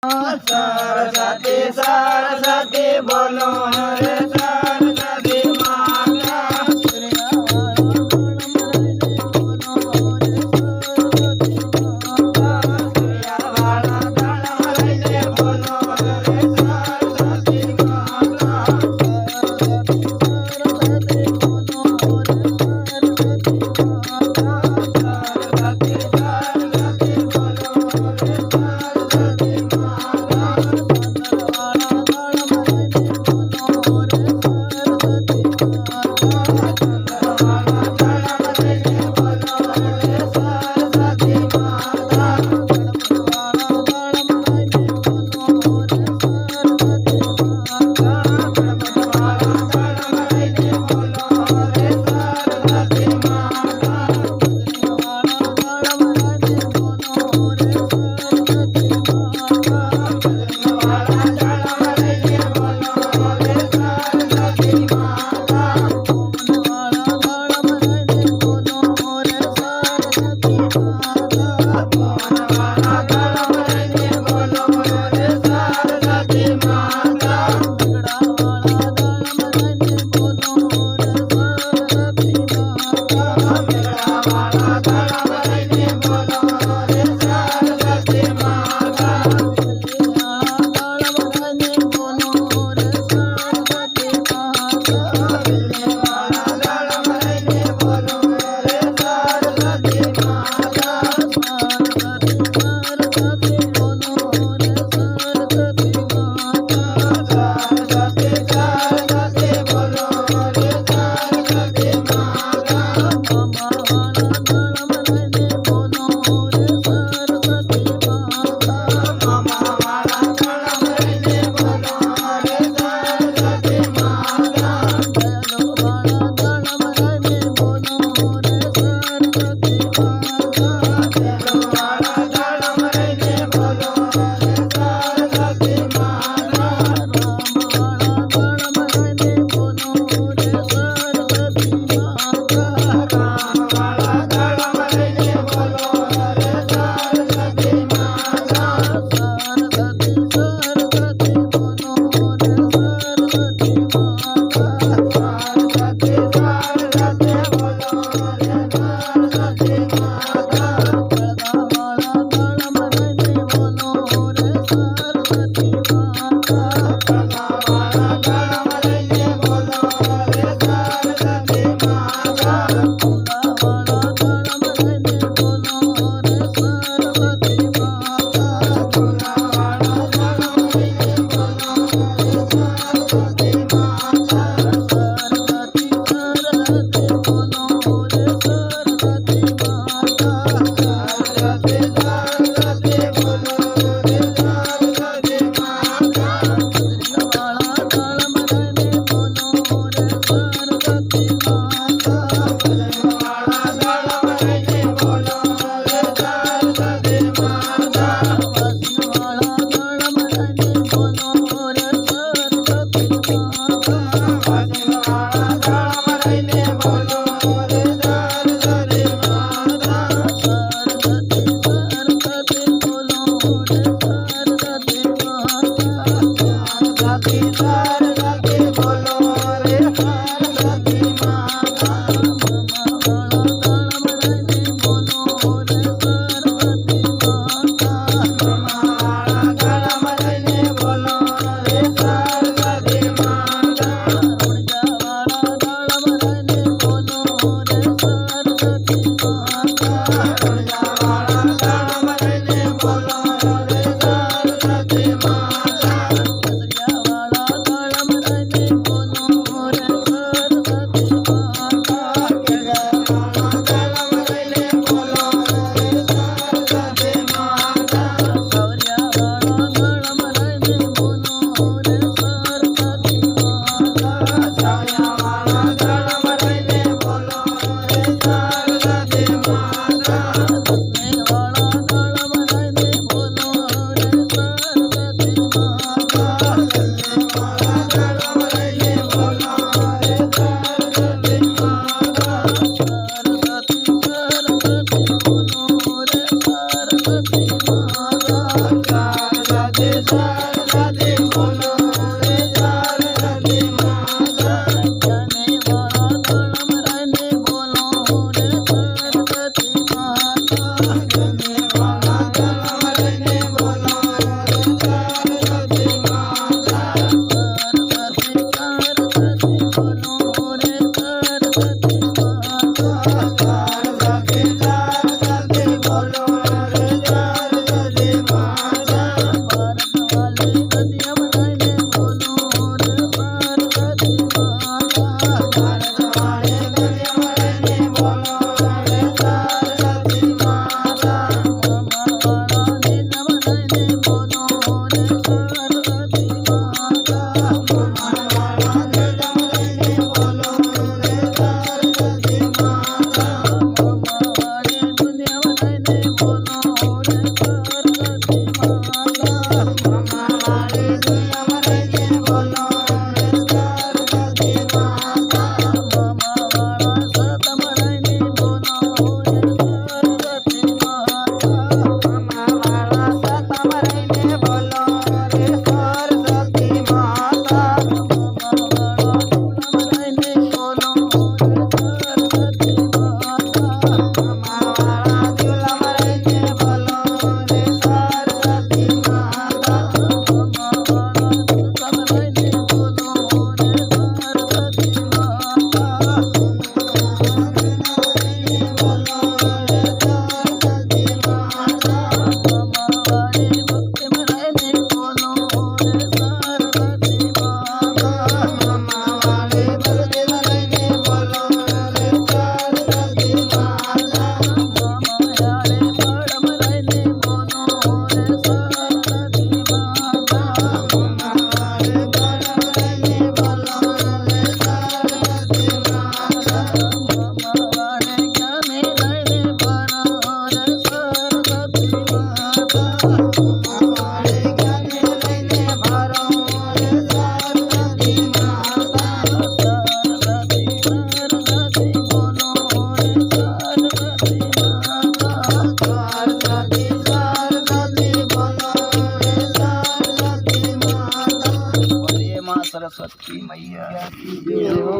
सरस्वती सरस्वती बोलो रे सरस्वती माता सूर्यावाला दानव लैले बोलो रे सरस्वती माता सरस्वती सरस्वती बोलो रे सरस्वती माता सरस्वती बोलो रे सरस्वती माता जने वाला धर्म रहने बोलो रे सरस्वती माता जने वाला धर्म रहने बोलो रे सरस्वती माता सरस्वती सरस्वती बोलो रे सरस्वती माता सरस्वती सरस्वती बोलो रे सरस्वती माता भारत वाले गद्य बनाने बोलो रे सरस्वती माता भारत वाले गद्य रहने बोलो रे सरस्वती माता मामा वाला नील बनाने बोलो रे सरस्वती माता वाला गद्य रहने बोलो रे सरस्वती माता मामा वाले दुनिया बनाने बोलो रे सरस्वती माता मामा वाले दुनिया रहने बोलो रे सरस्वती माता मामा वाला सत बनाने बोलो रे सरस्वती माता मामा वाला सतम रहने बोलो रे सरस्वती माता मामा वाला झूला बनाने बोलो रे सरस्वती माता मामा वाला झूला रहने बोलो रे सरस्वती माता मामा वाला झूला बनाने बोलो रे सरस्वती माता रहने बोलो रे सरस्वती माता मामा वाले भक्ति में रहने बोलो रे सरस्वती माता मामा वाले भक्ति रहने बोलो रे सरस्वती माता मामा यारे बड़ में रहने बोलो रे सरस्वती माता मामा वाले बड़ रहने बोलो रे सरस्वती माता मामा वाले ज्ञान रहने बोलो रे सरस्वती माता हमारे ज्ञान रहने भरो रे सरस्वती माता सरस्वती सरस्वती बोलो रे सरस्वती माता सरस्वती सरस्वती बोलो रे सरस्वती माता बोलिए माँ सरस्वती मैया की जय हो।